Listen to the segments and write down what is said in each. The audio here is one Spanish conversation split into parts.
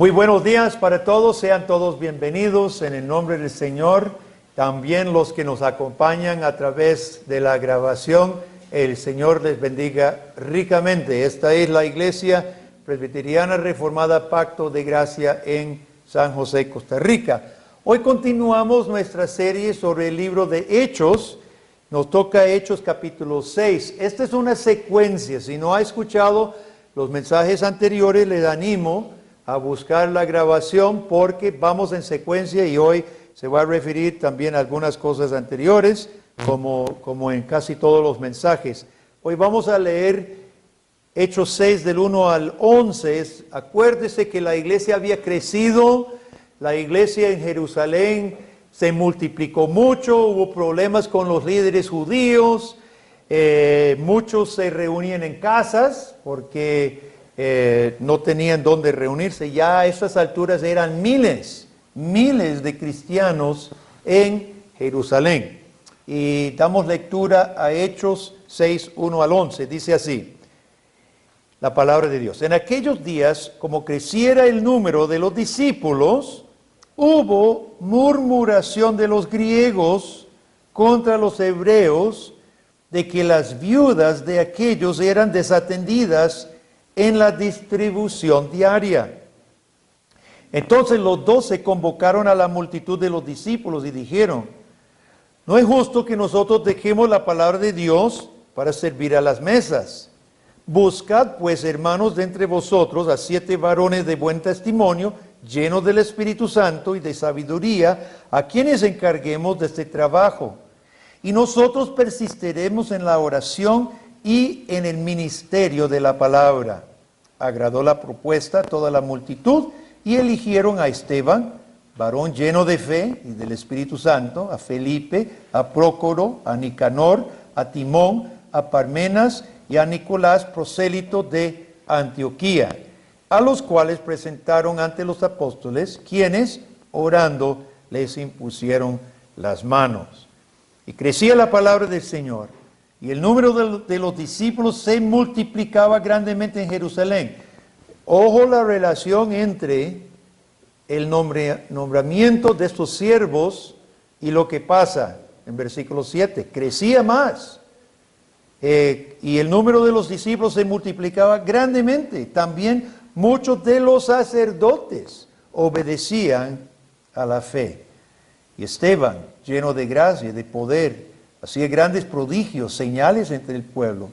Muy buenos días para todos, sean todos bienvenidos en el nombre del Señor. También los que nos acompañan a través de la grabación, el Señor les bendiga ricamente. Esta es la Iglesia Presbiteriana Reformada Pacto de Gracia en San José, Costa Rica. Hoy continuamos nuestra serie sobre el libro de Hechos. Nos toca Hechos capítulo 6. Esta es una secuencia. Si no ha escuchado los mensajes anteriores, les animo a buscar la grabación porque vamos en secuencia y hoy se va a referir también a algunas cosas anteriores, como en casi todos los mensajes. Hoy vamos a leer Hechos 6 del 1 al 11. Acuérdese que la iglesia había crecido, la iglesia en Jerusalén se multiplicó mucho, hubo problemas con los líderes judíos, muchos se reunían en casas porque no tenían dónde reunirse. Ya a estas alturas eran miles de cristianos en Jerusalén. Y damos lectura a Hechos 6, 1 al 11. Dice así la palabra de Dios. En aquellos días, como creciera el número de los discípulos, hubo murmuración de los griegos contra los hebreos de que las viudas de aquellos eran desatendidas en la distribución diaria. Entonces los 12 convocaron a la multitud de los discípulos y dijeron: no es justo que nosotros dejemos la palabra de Dios para servir a las mesas. Buscad pues, hermanos, de entre vosotros a 7 varones de buen testimonio, llenos del Espíritu Santo y de sabiduría, a quienes encarguemos de este trabajo. Y nosotros persistiremos en la oración y en el ministerio de la palabra. Agradó la propuesta a toda la multitud y eligieron a Esteban, varón lleno de fe y del Espíritu Santo, a Felipe, a Prócoro, a Nicanor, a Timón, a Parmenas y a Nicolás, prosélito de Antioquía, a los cuales presentaron ante los apóstoles, quienes, orando, les impusieron las manos. Y crecía la palabra del Señor, y el número de los discípulos se multiplicaba grandemente en Jerusalén. Ojo la relación entre el nombramiento de estos siervos y lo que pasa en versículo 7. Crecía más. Y el número de los discípulos se multiplicaba grandemente. También muchos de los sacerdotes obedecían a la fe. Y Esteban, lleno de gracia y de poder, hacía grandes prodigios, señales entre el pueblo.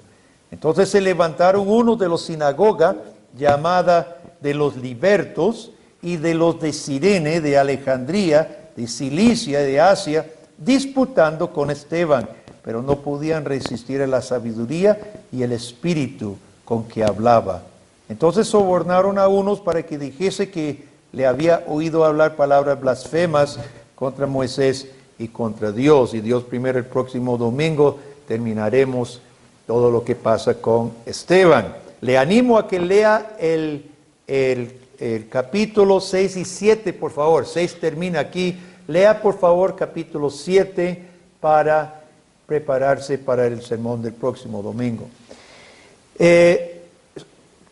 Entonces se levantaron unos de los sinagoga, llamada de los libertos, y de los de Cirene, de Alejandría, de Cilicia, de Asia, disputando con Esteban, pero no podían resistir a la sabiduría y el espíritu con que hablaba. Entonces sobornaron a unos para que dijese que le había oído hablar palabras blasfemas contra Moisés y contra Dios. Y Dios primero, el próximo domingo terminaremos todo lo que pasa con Esteban. Le animo a que lea el capítulo 6 y 7, por favor. 6 termina aquí. Lea, por favor, capítulo 7 para prepararse para el sermón del próximo domingo.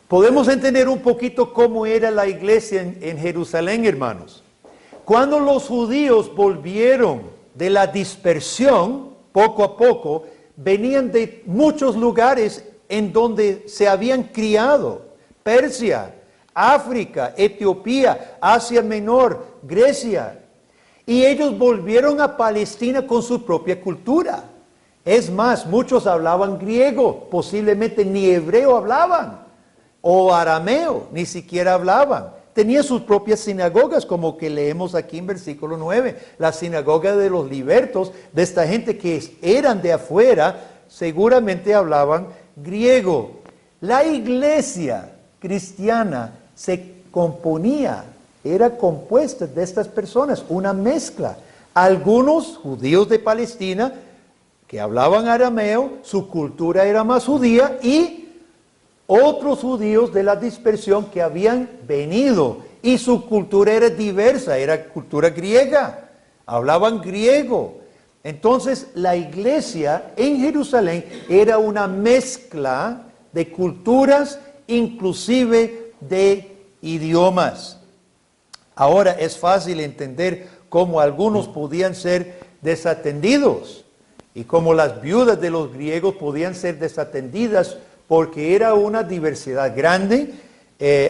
Podemos entender un poquito cómo era la iglesia en Jerusalén, hermanos. Cuando los judíos volvieron de la dispersión, poco a poco, venían de muchos lugares en donde se habían criado: Persia, África, Etiopía, Asia Menor, Grecia. Y ellos volvieron a Palestina con su propia cultura. Es más, muchos hablaban griego, posiblemente ni hebreo hablaban, o arameo, ni siquiera hablaban. Tenían sus propias sinagogas, como que leemos aquí en versículo 9. La sinagoga de los libertos, de esta gente que eran de afuera, seguramente hablaban griego. La iglesia cristiana se componía, era compuesta de estas personas, una mezcla. Algunos judíos de Palestina que hablaban arameo, su cultura era más judía, y otros judíos de la dispersión que habían venido y su cultura era diversa, era cultura griega, hablaban griego. Entonces la iglesia en Jerusalén era una mezcla de culturas, inclusive de idiomas. Ahora es fácil entender cómo algunos podían ser desatendidos y cómo las viudas de los griegos podían ser desatendidas porque era una diversidad grande.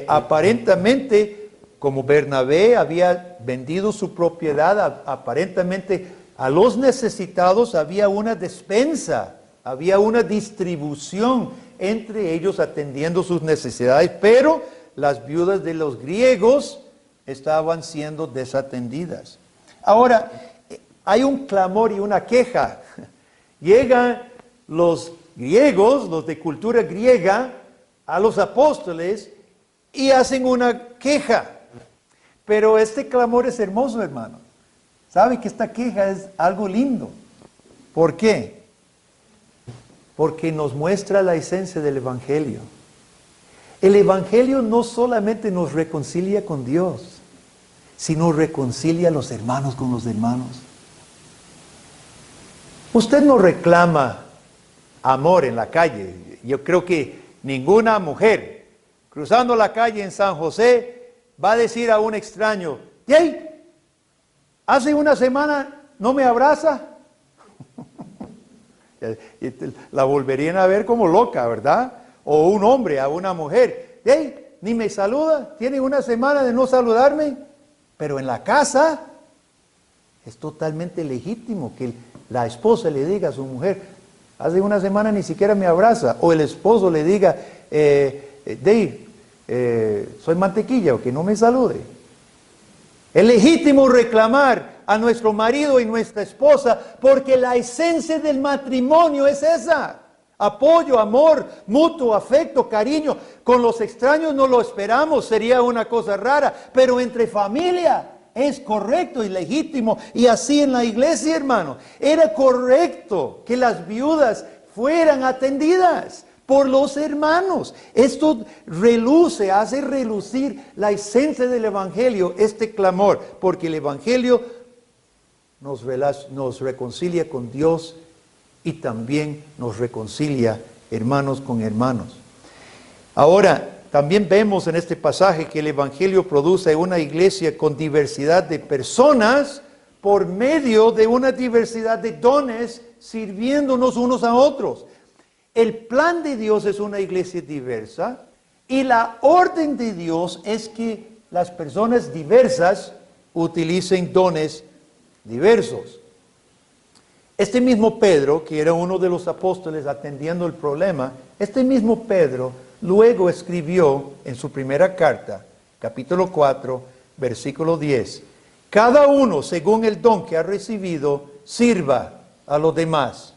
Aparentemente, como Bernabé había vendido su propiedad, aparentemente a los necesitados había una despensa, había una distribución entre ellos atendiendo sus necesidades, pero las viudas de los griegos estaban siendo desatendidas. Ahora, hay un clamor y una queja. Llegan los griegos, los de cultura griega, a los apóstoles y hacen una queja. Pero este clamor es hermoso, hermano. ¿Sabe que esta queja es algo lindo? ¿Por qué? Porque nos muestra la esencia del Evangelio. El Evangelio no solamente nos reconcilia con Dios, sino reconcilia a los hermanos con los hermanos. Usted no reclama amor en la calle. Yo creo que ninguna mujer cruzando la calle en San José va a decir a un extraño: "Hey, hace una semana no me abraza". La volverían a ver como loca, ¿verdad? O un hombre a una mujer: "Hey, ni me saluda, tiene una semana de no saludarme". Pero en la casa es totalmente legítimo que la esposa le diga a su mujer: "Hace una semana ni siquiera me abraza". O el esposo le diga: "Dave, soy mantequilla, o que no me salude". Es legítimo reclamar a nuestro marido y nuestra esposa porque la esencia del matrimonio es esa: apoyo, amor, mutuo, afecto, cariño. Con los extraños no lo esperamos, sería una cosa rara, pero entre familia es correcto y legítimo. Y así en la iglesia, hermano, era correcto que las viudas fueran atendidas por los hermanos. Esto reluce, hace relucir la esencia del Evangelio, este clamor, porque el Evangelio nos reconcilia con Dios y también nos reconcilia hermanos con hermanos. Ahora, también vemos en este pasaje que el Evangelio produce una iglesia con diversidad de personas por medio de una diversidad de dones, sirviéndonos unos a otros. El plan de Dios es una iglesia diversa y la orden de Dios es que las personas diversas utilicen dones diversos. Este mismo Pedro, que era uno de los apóstoles atendiendo el problema, este mismo Pedro luego escribió en su primera carta, capítulo 4, versículo 10, cada uno según el don que ha recibido, sirva a los demás,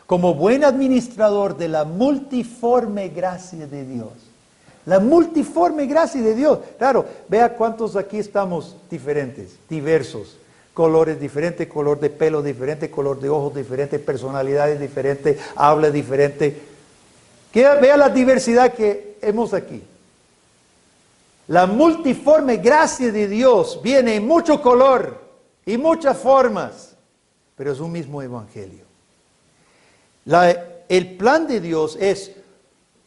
como buen administrador de la multiforme gracia de Dios. La multiforme gracia de Dios. Claro, vea cuántos aquí estamos diferentes, diversos. Colores diferentes, color de pelo diferente, color de ojos diferente, personalidades diferentes, habla diferente. Vea la diversidad que hemos aquí. La multiforme gracia de Dios viene en mucho color y muchas formas, pero es un mismo evangelio. El plan de Dios es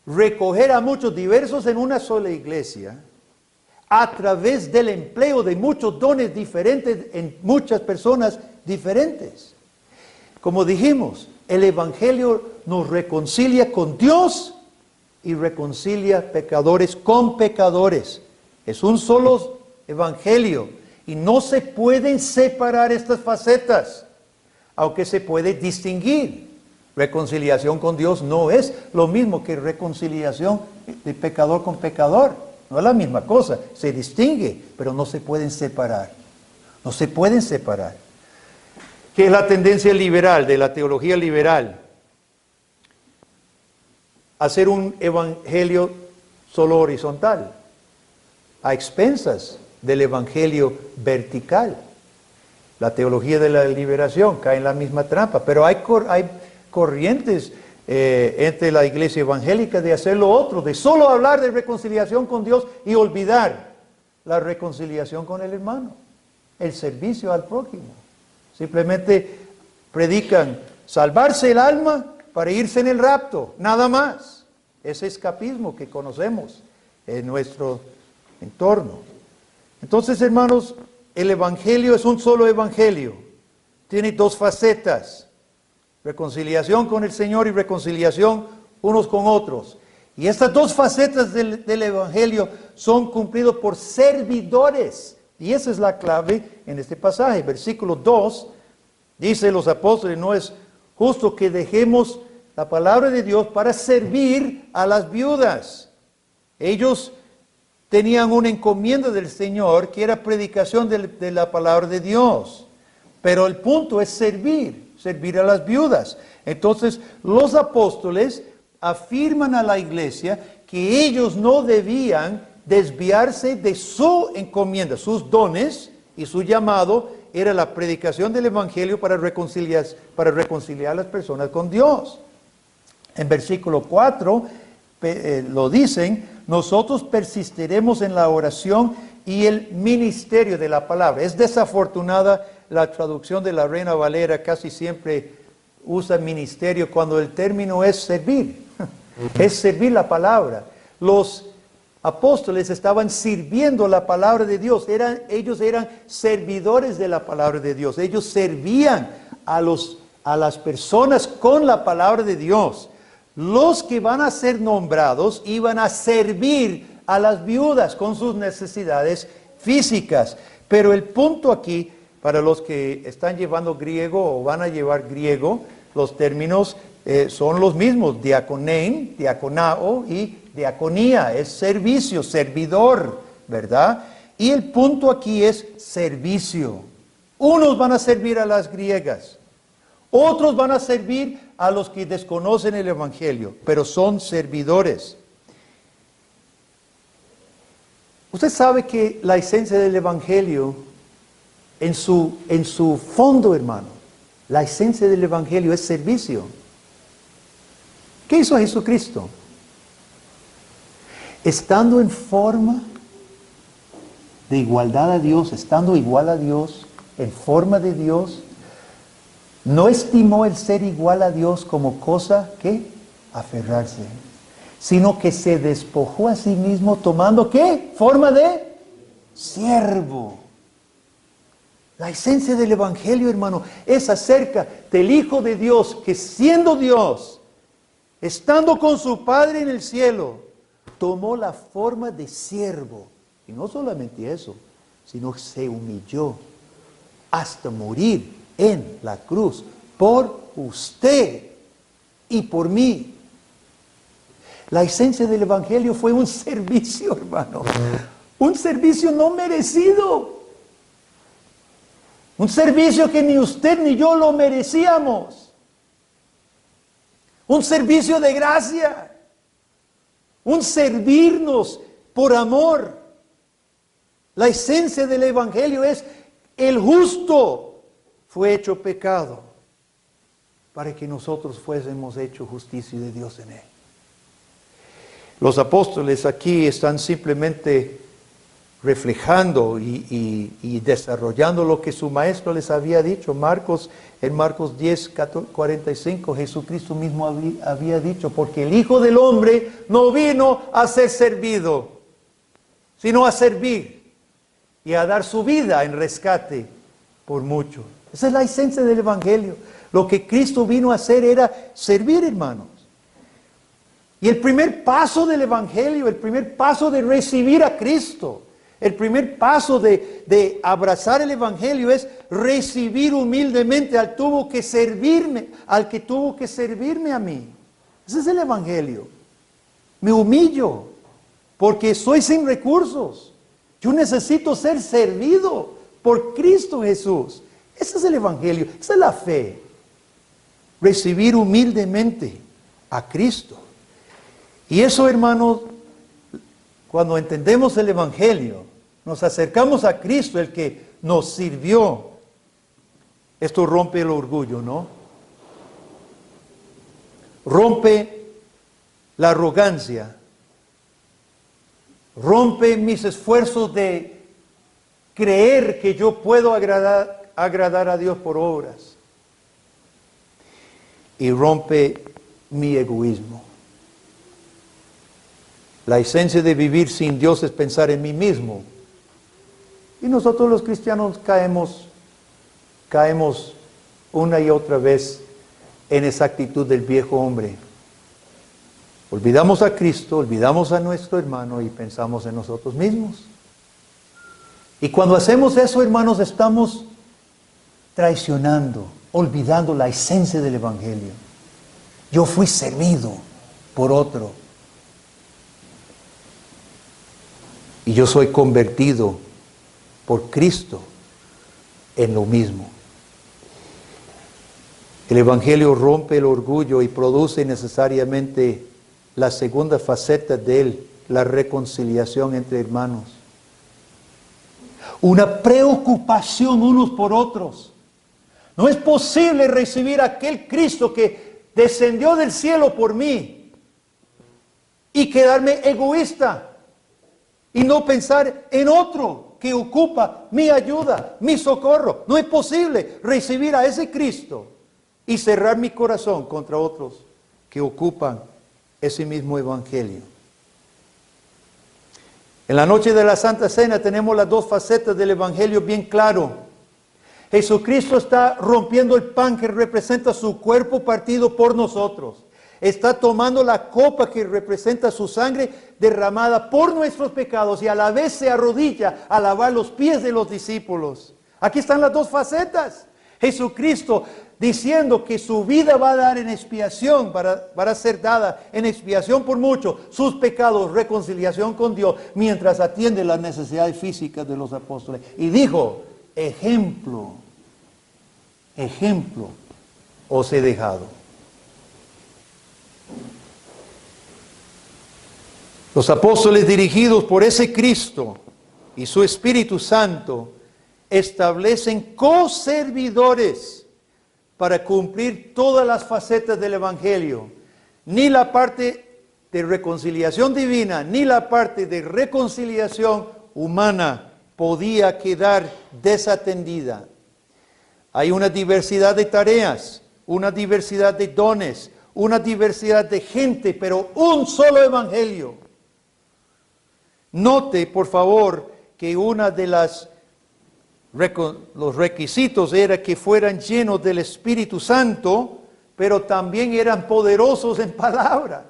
recoger a muchos diversos en una sola iglesia a través del empleo de muchos dones diferentes en muchas personas diferentes. Como dijimos, el Evangelio nos reconcilia con Dios y reconcilia pecadores con pecadores. Es un solo Evangelio y no se pueden separar estas facetas, aunque se puede distinguir. Reconciliación con Dios no es lo mismo que reconciliación de pecador con pecador. No es la misma cosa, se distingue, pero no se pueden separar. No se pueden separar. ¿Qué es la tendencia liberal, de la teología liberal? Hacer un evangelio solo horizontal, a expensas del evangelio vertical. La teología de la liberación cae en la misma trampa, pero hay corrientes entre la iglesia evangélica de hacer lo otro, de solo hablar de reconciliación con Dios y olvidar la reconciliación con el hermano, el servicio al prójimo. Simplemente predican salvarse el alma para irse en el rapto, nada más. Ese escapismo que conocemos en nuestro entorno. Entonces, hermanos, el evangelio es un solo evangelio. Tiene dos facetas: reconciliación con el Señor y reconciliación unos con otros. Y estas dos facetas del evangelio son cumplidos por servidores. Y esa es la clave en este pasaje. Versículo 2 dice los apóstoles: no es justo que dejemos la palabra de Dios para servir a las viudas. Ellos tenían una encomienda del Señor que era predicación de la palabra de Dios. Pero el punto es servir a las viudas. Entonces los apóstoles afirman a la iglesia que ellos no debían desviarse de su encomienda. Sus dones y su llamado era la predicación del evangelio para reconciliar a las personas con Dios. En versículo 4 lo dicen: nosotros persistiremos en la oración y el ministerio de la palabra. Es desafortunada la traducción de la Reina Valera, casi siempre usa ministerio cuando el término es servir. Es servir la palabra. Los apóstoles estaban sirviendo la palabra de Dios. Ellos eran servidores de la palabra de Dios. Ellos servían a las personas con la palabra de Dios. Los que van a ser nombrados iban a servir a las viudas con sus necesidades físicas. Pero el punto aquí, para los que están llevando griego o van a llevar griego, los términos son los mismos: diakonein, diakonao y diaconía. Es servicio, servidor, ¿verdad? Y el punto aquí es servicio. Unos van a servir a las griegas, otros van a servir a los que desconocen el evangelio, pero son servidores. Usted sabe que la esencia del evangelio, en su fondo, hermano, la esencia del evangelio es servicio. ¿Qué hizo Jesucristo? Estando en forma de igualdad a Dios, estando igual a Dios, en forma de Dios, no estimó el ser igual a Dios como cosa que aferrarse, sino que se despojó a sí mismo, tomando ¿qué? Forma de siervo. La esencia del evangelio, hermano, es acerca del Hijo de Dios, que siendo Dios, estando con su Padre en el cielo, tomó la forma de siervo. Y no solamente eso, sino que se humilló hasta morir en la cruz por usted y por mí. La esencia del evangelio fue un servicio, hermano. Un servicio no merecido. Un servicio que ni usted ni yo lo merecíamos. Un servicio de gracia. Un servirnos por amor. La esencia del evangelio es: el justo fue hecho pecado para que nosotros fuésemos hecho justicia de Dios en él. Los apóstoles aquí están simplemente reflejando y desarrollando lo que su maestro les había dicho. En Marcos 10, 45, Jesucristo mismo había dicho: porque el Hijo del Hombre no vino a ser servido, sino a servir y a dar su vida en rescate por muchos. Esa es la esencia del evangelio. Lo que Cristo vino a hacer era servir, hermanos. Y el primer paso del evangelio, el primer paso de recibir a Cristo, el primer paso de abrazar el evangelio es recibir humildemente al que tuvo que servirme a mí. Ese es el evangelio. Me humillo porque soy sin recursos. Yo necesito ser servido por Cristo Jesús. Ese es el evangelio, esa es la fe. Recibir humildemente a Cristo. Y eso, hermanos, cuando entendemos el evangelio, nos acercamos a Cristo, el que nos sirvió. Esto rompe el orgullo, ¿no? Rompe la arrogancia. Rompe mis esfuerzos de creer que yo puedo agradar a Dios por obras. Y rompe mi egoísmo. La esencia de vivir sin Dios es pensar en mí mismo Y nosotros los cristianos caemos una y otra vez en esa actitud del viejo hombre. Olvidamos a Cristo, olvidamos a nuestro hermano y pensamos en nosotros mismos. Y cuando hacemos eso, hermanos, estamos traicionando, olvidando la esencia del Evangelio. Yo fui servido por otro. Y yo soy convertido por Cristo en lo mismo. El Evangelio rompe el orgullo y produce necesariamente la segunda faceta de él, la reconciliación entre hermanos. Una preocupación unos por otros. No es posible recibir a aquel Cristo que descendió del cielo por mí y quedarme egoísta y no pensar en otro que ocupa mi ayuda, mi socorro. No es posible recibir a ese Cristo y cerrar mi corazón contra otros que ocupan ese mismo evangelio. En la noche de la Santa Cena tenemos las dos facetas del evangelio bien claro. Jesucristo está rompiendo el pan que representa su cuerpo partido por nosotros. Está tomando la copa que representa su sangre derramada por nuestros pecados y a la vez se arrodilla a lavar los pies de los discípulos. Aquí están las dos facetas. Jesucristo diciendo que su vida va a dar en expiación, para ser dada en expiación por muchos, sus pecados, reconciliación con Dios, mientras atiende las necesidades físicas de los apóstoles. Y dijo, ejemplo os he dejado. Los apóstoles, dirigidos por ese Cristo y su Espíritu Santo, establecen coservidores para cumplir todas las facetas del Evangelio. Ni la parte de reconciliación divina, ni la parte de reconciliación humana podía quedar desatendida. Hay una diversidad de tareas, una diversidad de dones, una diversidad de gente, pero un solo Evangelio. Note, por favor, que una de los requisitos era que fueran llenos del Espíritu Santo, pero también eran poderosos en palabra.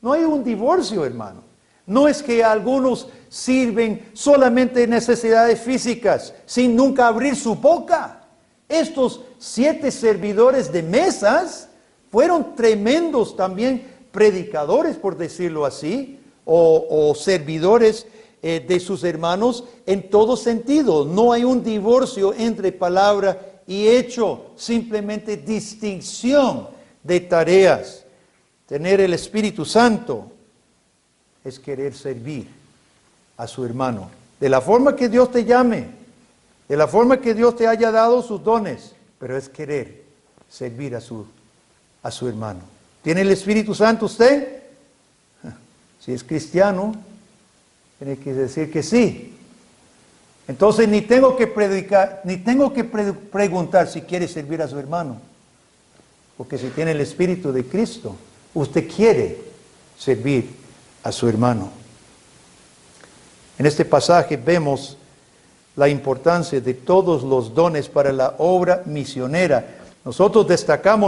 No hay un divorcio, hermano. No es que algunos sirven solamente en necesidades físicas, sin nunca abrir su boca. Estos 7 servidores de mesas fueron tremendos también predicadores, por decirlo así, o servidores de sus hermanos en todo sentido. No hay un divorcio entre palabra y hecho, simplemente distinción de tareas. Tener el Espíritu Santo es querer servir a su hermano, de la forma que Dios te llame, de la forma que Dios te haya dado sus dones, pero es querer servir a su hermano. ¿Tiene el Espíritu Santo usted? Si es cristiano, tiene que decir que sí. Entonces ni tengo que predicar, ni tengo que preguntar si quiere servir a su hermano. Porque si tiene el Espíritu de Cristo, usted quiere servir a su hermano. En este pasaje vemos la importancia de todos los dones para la obra misionera. Nosotros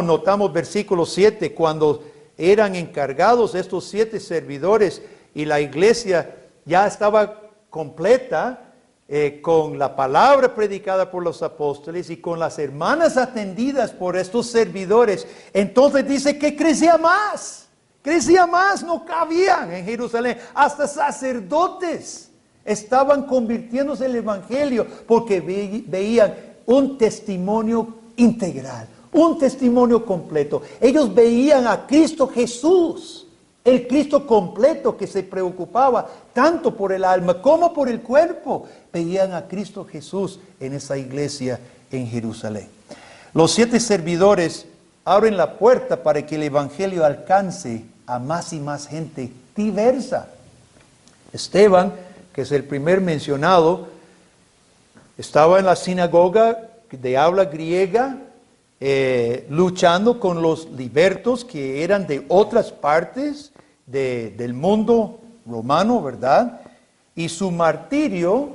notamos versículo 7, cuando eran encargados estos 7 servidores y la iglesia ya estaba completa con la palabra predicada por los apóstoles y con las hermanas atendidas por estos servidores. Entonces dice que crecía más, no cabían en Jerusalén, hasta sacerdotes estaban convirtiéndose en el evangelio porque veían un testimonio integral, un testimonio completo. Ellos veían a Cristo Jesús, el Cristo completo que se preocupaba tanto por el alma como por el cuerpo. Veían a Cristo Jesús en esa iglesia en Jerusalén. Los 7 servidores abren la puerta para que el evangelio alcance a más y más gente diversa. Esteban, que es el primer mencionado, estaba en la sinagoga de habla griega, luchando con los libertos que eran de otras partes del mundo romano, ¿verdad? Y su martirio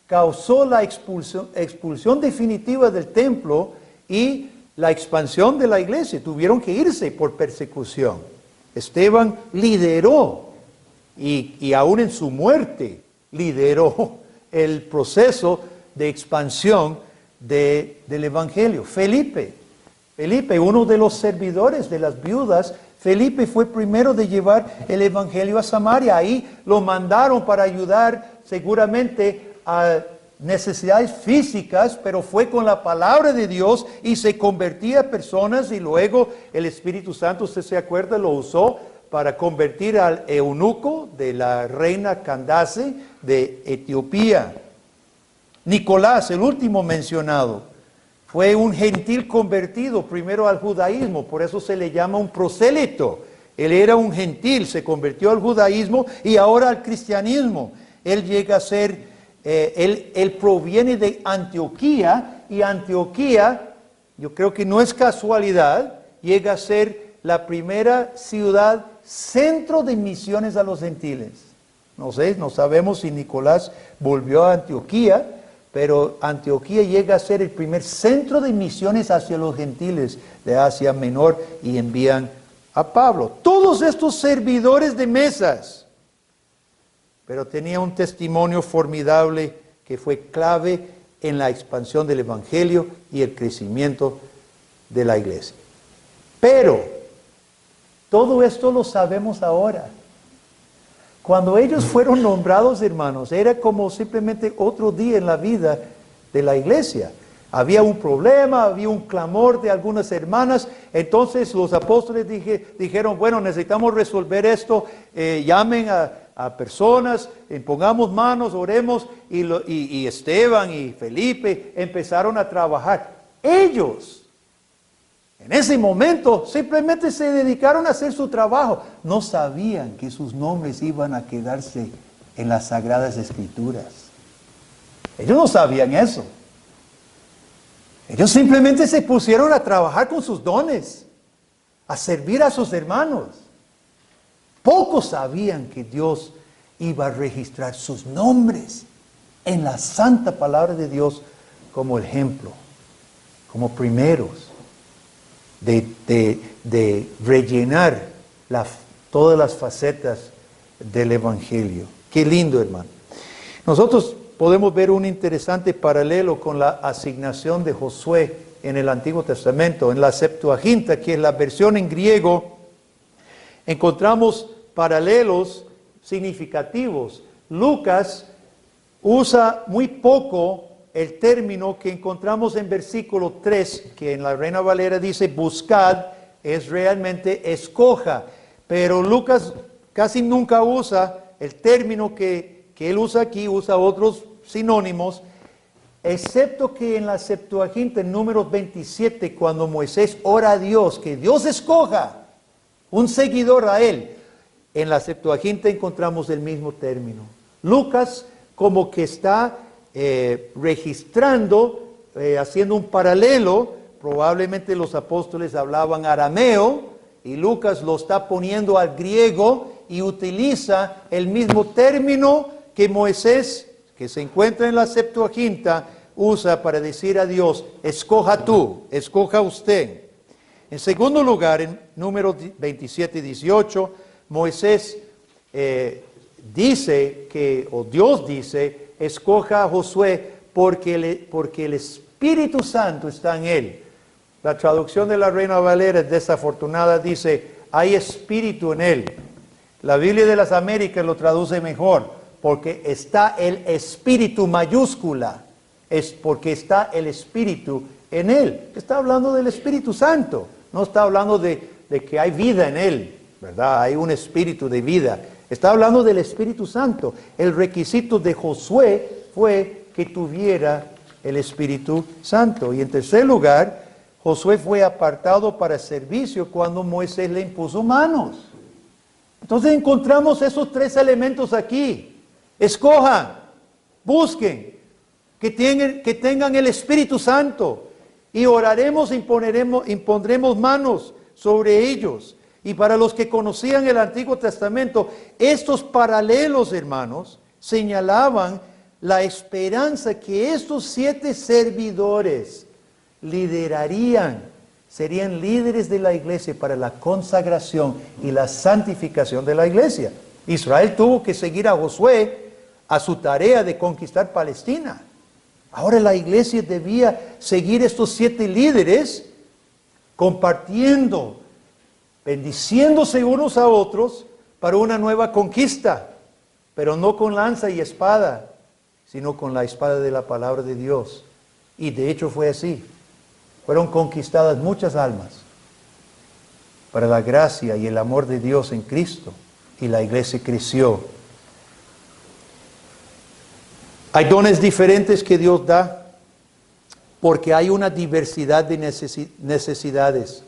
causó la expulsión definitiva del templo y la expansión de la iglesia. Tuvieron que irse por persecución. Esteban lideró y aún en su muerte lideró el proceso de expansión del evangelio. Felipe, uno de los servidores de las viudas, Felipe fue primero de llevar el evangelio a Samaria. Ahí lo mandaron para ayudar seguramente a necesidades físicas, pero fue con la palabra de Dios y se convertía a personas, y luego el Espíritu Santo, usted se acuerda, lo usó para convertir al eunuco de la reina Candace de Etiopía. Nicolás, el último mencionado, fue un gentil convertido primero al judaísmo, por eso se le llama un prosélito. Él era un gentil, se convirtió al judaísmo y ahora al cristianismo. Él llega a ser, él proviene de Antioquía, y Antioquía, yo creo que no es casualidad, llega a ser la primera ciudad centro de misiones a los gentiles. No sé, no sabemos si Nicolás volvió a Antioquía, pero Antioquía llega a ser el primer centro de misiones hacia los gentiles de Asia Menor, y envían a Pablo. Todos estos servidores de mesas, pero tenía un testimonio formidable que fue clave en la expansión del evangelio y el crecimiento de la iglesia. Pero todo esto lo sabemos ahora. Cuando ellos fueron nombrados, hermanos, era como simplemente otro día en la vida de la iglesia. Había un problema, había un clamor de algunas hermanas. Entonces los apóstoles dijeron, bueno, necesitamos resolver esto. Llamen a personas, pongamos manos, oremos. Y Esteban y Felipe empezaron a trabajar. Ellos, en ese momento, simplemente se dedicaron a hacer su trabajo. No sabían que sus nombres iban a quedarse en las Sagradas Escrituras. Ellos no sabían eso. Ellos simplemente se pusieron a trabajar con sus dones, a servir a sus hermanos. Pocos sabían que Dios iba a registrar sus nombres en la santa palabra de Dios como ejemplo, como primeros de rellenar todas las facetas del evangelio. Qué lindo, hermano. Nosotros podemos ver un interesante paralelo con la asignación de Josué en el Antiguo Testamento. En la Septuaginta, que es la versión en griego, encontramos paralelos significativos. Lucas usa muy poco el término que encontramos en versículo 3, que en la Reina Valera dice buscad, es realmente escoja. Pero Lucas casi nunca usa el término que él usa aquí, usa otros sinónimos, excepto que en la Septuaginta, en Números 27, cuando Moisés ora a Dios, que Dios escoja un seguidor a él, en la Septuaginta encontramos el mismo término. Lucas como que está registrando, haciendo un paralelo. Probablemente los apóstoles hablaban arameo y Lucas lo está poniendo al griego y utiliza el mismo término que Moisés, que se encuentra en la Septuaginta, usa para decir a Dios, escoja tú, escoja usted. En segundo lugar, en Números 27 y 18, Moisés dice que, o Dios dice, escoja a Josué porque el Espíritu Santo está en él. La traducción de la Reina Valera desafortunada dice, hay espíritu en él. La Biblia de las Américas lo traduce mejor, porque está el espíritu mayúscula, es porque está el espíritu en él. Está hablando del Espíritu Santo, no está hablando de que hay vida en él, ¿verdad? Hay un espíritu de vida. Está hablando del Espíritu Santo. El requisito de Josué fue que tuviera el Espíritu Santo. Y en tercer lugar, Josué fue apartado para servicio cuando Moisés le impuso manos. Entonces encontramos esos tres elementos aquí. Escojan, busquen, que tengan el Espíritu Santo, y oraremos e impondremos manos sobre ellos. Y para los que conocían el Antiguo Testamento, estos paralelos, hermanos, señalaban la esperanza que estos 7 servidores liderarían, serían líderes de la iglesia para la consagración y la santificación de la iglesia. Israel tuvo que seguir a Josué a su tarea de conquistar Palestina. Ahora la iglesia debía seguir estos 7 líderes, compartiendo, bendiciéndose unos a otros para una nueva conquista, pero no con lanza y espada, sino con la espada de la palabra de Dios. Y de hecho fue así. Fueron conquistadas muchas almas para la gracia y el amor de Dios en Cristo, y la iglesia creció. Hay dones diferentes que Dios da porque hay una diversidad de necesidades.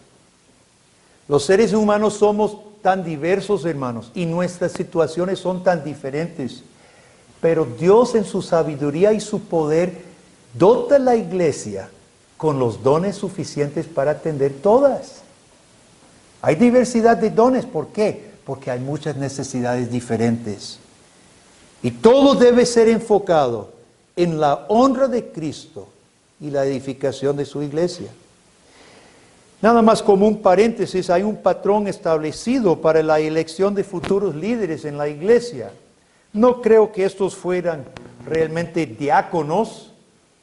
Los seres humanos somos tan diversos, hermanos, y nuestras situaciones son tan diferentes. Pero Dios en su sabiduría y su poder dota a la iglesia con los dones suficientes para atender todas. Hay diversidad de dones. ¿Por qué? Porque hay muchas necesidades diferentes. Y todo debe ser enfocado en la honra de Cristo y la edificación de su iglesia. Nada más como un paréntesis, hay un patrón establecido para la elección de futuros líderes en la iglesia. No creo que estos fueran realmente diáconos.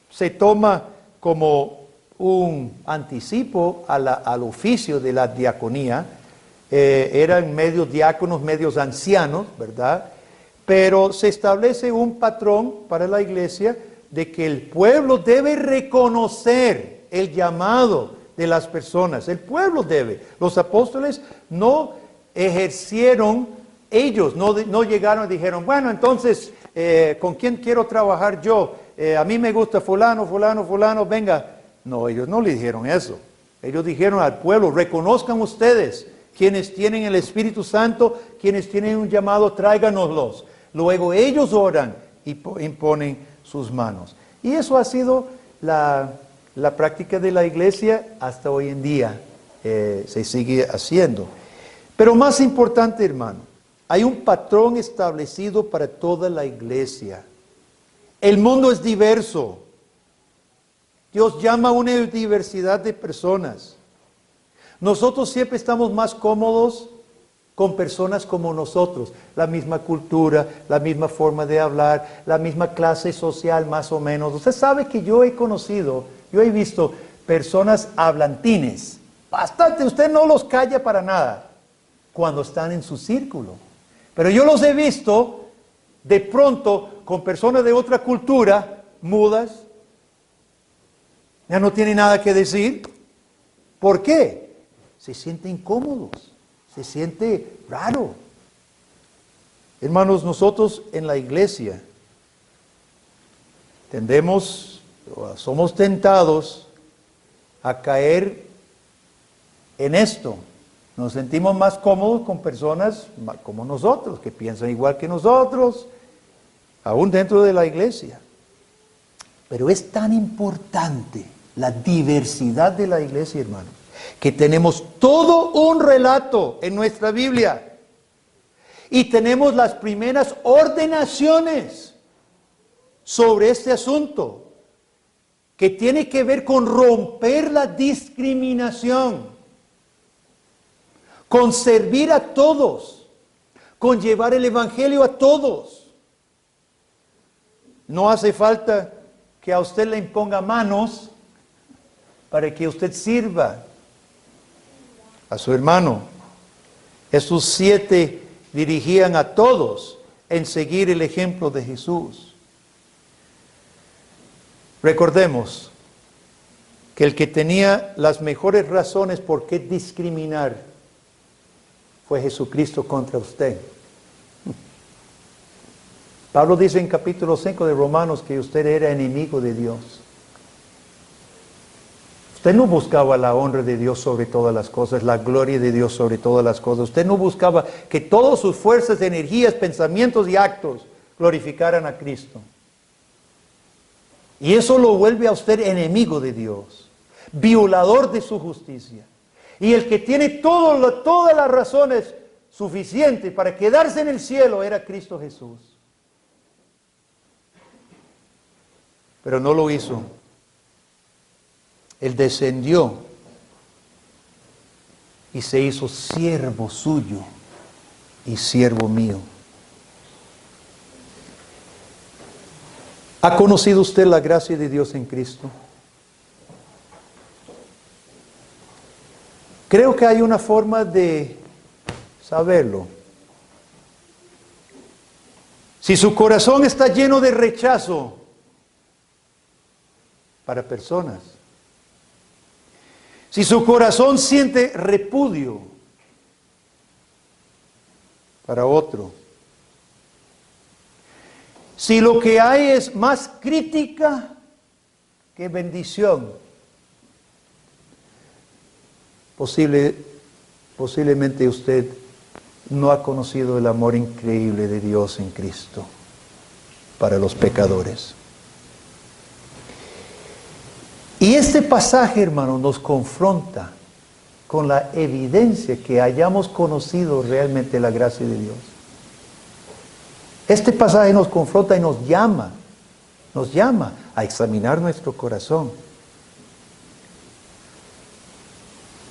Se toma como un anticipo al oficio de la diaconía. Eran medios diáconos, medios ancianos, ¿verdad? Pero se establece un patrón para la iglesia de que el pueblo debe reconocer el llamado de las personas. El pueblo debe. Los apóstoles no ejercieron, ellos no llegaron y dijeron, bueno, entonces, ¿con quién quiero trabajar yo? A mí me gusta fulano, venga. No, ellos no le dijeron eso. Ellos dijeron al pueblo, reconozcan ustedes quienes tienen el Espíritu Santo, quienes tienen un llamado, tráiganoslos. Luego ellos oran y imponen sus manos. Y eso ha sido la práctica de la iglesia hasta hoy en día. Se sigue haciendo. Pero más importante, hermano, hay un patrón establecido para toda la iglesia. El mundo es diverso. Dios llama a una diversidad de personas. Nosotros siempre estamos más cómodos con personas como nosotros, la misma cultura, la misma forma de hablar, la misma clase social más o menos. Usted sabe que yo he visto personas hablantines, bastante, usted no los calla para nada cuando están en su círculo. Pero yo los he visto de pronto con personas de otra cultura, mudas, ya no tienen nada que decir. ¿Por qué? Se sienten incómodos. Se siente raro. Hermanos, nosotros en la iglesia somos tentados a caer en esto. Nos sentimos más cómodos con personas como nosotros, que piensan igual que nosotros, aún dentro de la iglesia. Pero es tan importante la diversidad de la iglesia, hermanos, que tenemos todo un relato en nuestra Biblia y tenemos las primeras ordenaciones sobre este asunto que tiene que ver con romper la discriminación, con servir a todos, con llevar el evangelio a todos. No hace falta que a usted le imponga manos para que usted sirva a su hermano. Estos 7 dirigían a todos en seguir el ejemplo de Jesús. Recordemos que el que tenía las mejores razones por qué discriminar fue Jesucristo contra usted. Pablo dice en capítulo 5 de Romanos que usted era enemigo de Dios. Usted no buscaba la honra de Dios sobre todas las cosas, la gloria de Dios sobre todas las cosas. Usted no buscaba que todas sus fuerzas, energías, pensamientos y actos glorificaran a Cristo. Y eso lo vuelve a usted enemigo de Dios, violador de su justicia. Y el que tiene todas las razones suficientes para quedarse en el cielo era Cristo Jesús. pero no lo hizo. Él descendió y se hizo siervo suyo y siervo mío. ¿Ha conocido usted la gracia de Dios en Cristo? Creo que hay una forma de saberlo. Si su corazón está lleno de rechazo para personas, si su corazón siente repudio para otro, si lo que hay es más crítica que bendición, posiblemente usted no ha conocido el amor increíble de Dios en Cristo para los pecadores. Y este pasaje, hermano, nos confronta con la evidencia que hayamos conocido realmente la gracia de Dios. Este pasaje nos confronta y nos llama a examinar nuestro corazón.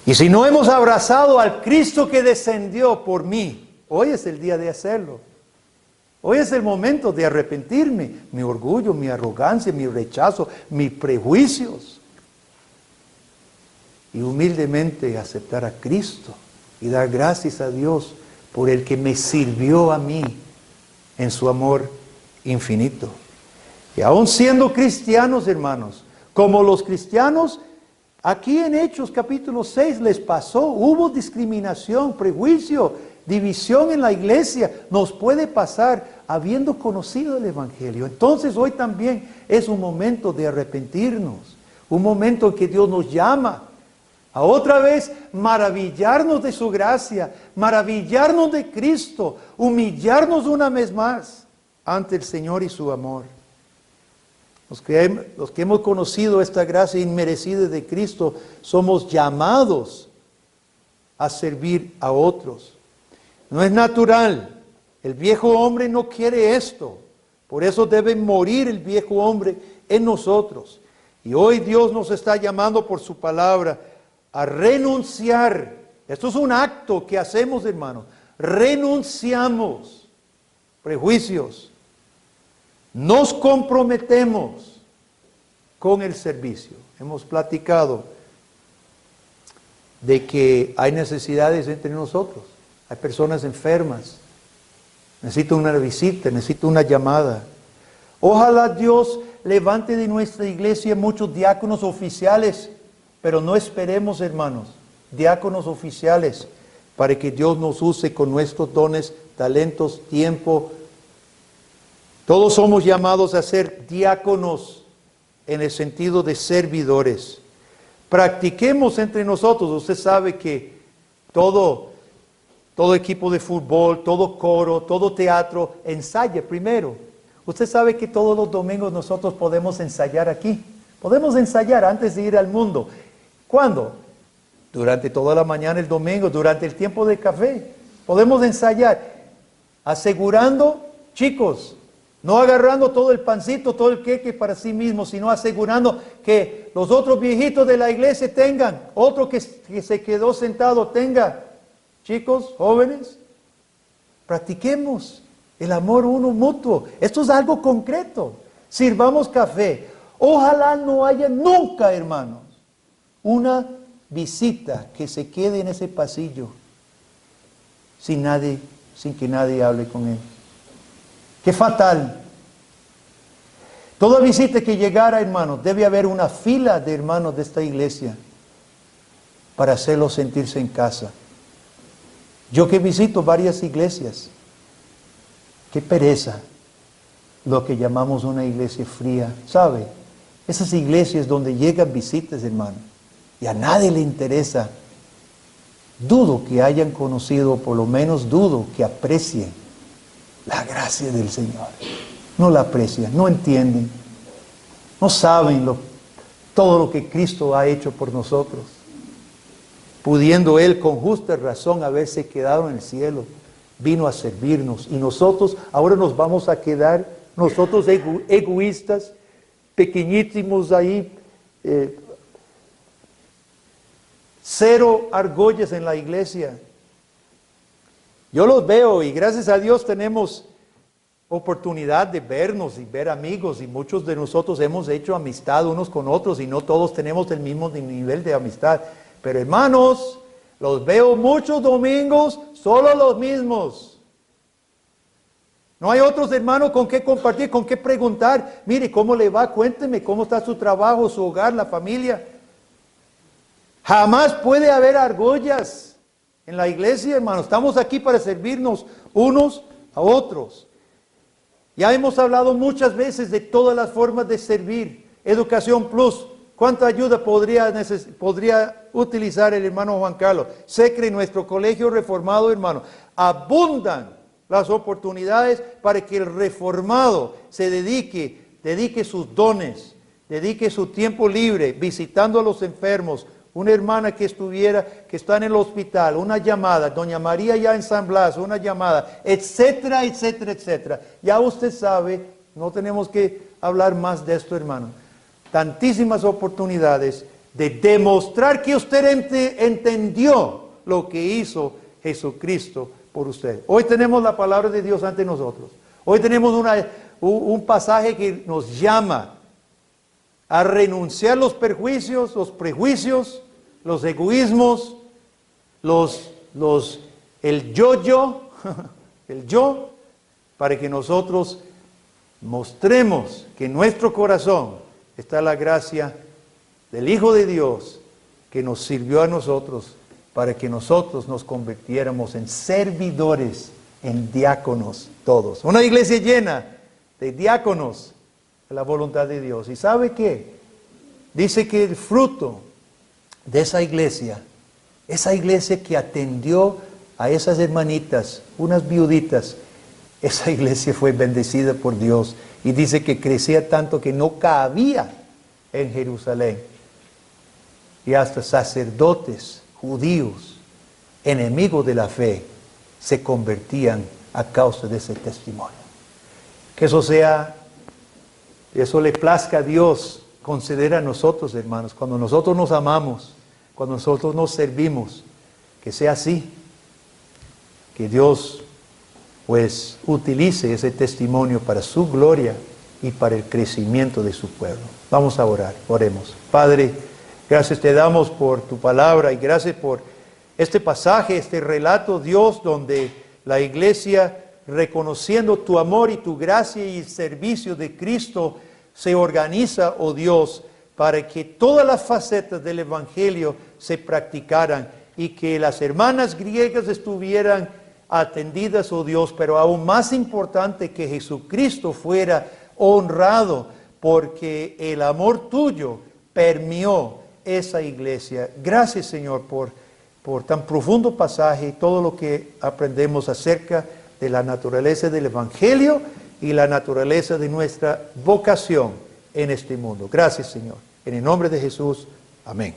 Y si no hemos abrazado al Cristo que descendió por mí, hoy es el día de hacerlo. Hoy es el momento de arrepentirme. Mi orgullo, mi arrogancia, mi rechazo, mis prejuicios. Y humildemente aceptar a Cristo y dar gracias a Dios por el que me sirvió a mí en su amor infinito. Y aún siendo cristianos, hermanos, como los cristianos, aquí en Hechos capítulo 6 les pasó, hubo discriminación, prejuicio, división en la iglesia. Nos puede pasar habiendo conocido el Evangelio. Entonces hoy también es un momento de arrepentirnos, un momento en que Dios nos llama a otra vez maravillarnos de su gracia, maravillarnos de Cristo, humillarnos una vez más ante el Señor y su amor. Los que hemos conocido esta gracia inmerecida de Cristo, somos llamados a servir a otros. No es natural. El viejo hombre no quiere esto. Por eso debe morir el viejo hombre en nosotros. Y hoy Dios nos está llamando por su palabra a renunciar. Esto es un acto que hacemos, hermanos. Renunciamos prejuicios. Nos comprometemos con el servicio. Hemos platicado de que hay necesidades entre nosotros. Hay personas enfermas. Necesito una visita, necesito una llamada. Ojalá Dios levante de nuestra iglesia muchos diáconos oficiales, pero no esperemos, hermanos, diáconos oficiales para que Dios nos use con nuestros dones, talentos, tiempo. Todos somos llamados a ser diáconos en el sentido de servidores. Practiquemos entre nosotros. Usted sabe que todo equipo de fútbol, todo coro, todo teatro ensaya primero. Usted sabe que todos los domingos nosotros podemos ensayar aquí. Podemos ensayar antes de ir al mundo. ¿Cuándo? Durante toda la mañana el domingo, durante el tiempo de café. Podemos ensayar, asegurando, chicos, no agarrando todo el pancito, todo el queque para sí mismo, sino asegurando que los otros viejitos de la iglesia tengan, otro que se quedó sentado tenga. Chicos, jóvenes, practiquemos el amor uno mutuo. Esto es algo concreto. Sirvamos café. Ojalá no haya nunca, hermanos, una visita que se quede en ese pasillo sin que nadie hable con él. ¡Qué fatal! Toda visita que llegara, hermanos, debe haber una fila de hermanos de esta iglesia para hacerlos sentirse en casa. Yo que visito varias iglesias, qué pereza lo que llamamos una iglesia fría, ¿sabe? Esas iglesias donde llegan visitas, hermano, y a nadie le interesa. Dudo que hayan conocido, por lo menos dudo que aprecien la gracia del Señor. No la aprecian, no entienden, no saben todo lo que Cristo ha hecho por nosotros. Pudiendo Él con justa razón haberse quedado en el cielo, vino a servirnos. Y nosotros ahora nos vamos a quedar, nosotros egoístas, pequeñísimos ahí, 0 argollas en la iglesia. Yo los veo y gracias a Dios tenemos oportunidad de vernos y ver amigos, y muchos de nosotros hemos hecho amistad unos con otros y no todos tenemos el mismo nivel de amistad. Pero hermanos, los veo muchos domingos, solo los mismos. No hay otros hermanos con qué compartir, con qué preguntar. Mire, ¿cómo le va? Cuénteme, ¿cómo está su trabajo, su hogar, la familia? Jamás puede haber argollas en la iglesia, hermanos. Estamos aquí para servirnos unos a otros. Ya hemos hablado muchas veces de todas las formas de servir. Educación Plus, ¿cuánta ayuda podría utilizar el hermano Juan Carlos? Sé que en nuestro colegio reformado, hermano, abundan las oportunidades para que el reformado se dedique sus dones, dedique su tiempo libre visitando a los enfermos. Una hermana que está en el hospital, una llamada, doña María ya en San Blas, una llamada, etcétera, etcétera, etcétera. Ya usted sabe, no tenemos que hablar más de esto, hermano. Tantísimas oportunidades de demostrar que usted entendió lo que hizo Jesucristo por usted. Hoy tenemos la palabra de Dios ante nosotros. Hoy tenemos un pasaje que nos llama a renunciar los perjuicios, los prejuicios, los egoísmos, el yo, el yo, para que nosotros mostremos que en nuestro corazón está la gracia del Hijo de Dios que nos sirvió a nosotros para que nosotros nos convirtiéramos en servidores, en diáconos todos. Una iglesia llena de diáconos a la voluntad de Dios. ¿Y sabe qué? Dice que el fruto de esa iglesia que atendió a esas hermanitas, unas viuditas, esa iglesia fue bendecida por Dios. Y dice que crecía tanto que no cabía en Jerusalén. Y hasta sacerdotes judíos, enemigos de la fe, se convertían a causa de ese testimonio. Que eso le plazca a Dios conceder a nosotros, hermanos, cuando nosotros nos amamos, cuando nosotros nos servimos, que sea así, que Dios pues utilice ese testimonio para su gloria y para el crecimiento de su pueblo. Vamos a orar, oremos. Padre, gracias te damos por tu palabra y gracias por este pasaje, este relato, Dios, donde la iglesia, reconociendo tu amor y tu gracia y el servicio de Cristo, se organiza, oh Dios, para que todas las facetas del Evangelio se practicaran y que las hermanas griegas estuvieran atendidas, oh Dios, pero aún más importante que Jesucristo fuera honrado, porque el amor tuyo permeó esa iglesia. Gracias, Señor, por tan profundo pasaje y todo lo que aprendemos acerca de la naturaleza del Evangelio y la naturaleza de nuestra vocación en este mundo. Gracias, Señor. En el nombre de Jesús. Amén.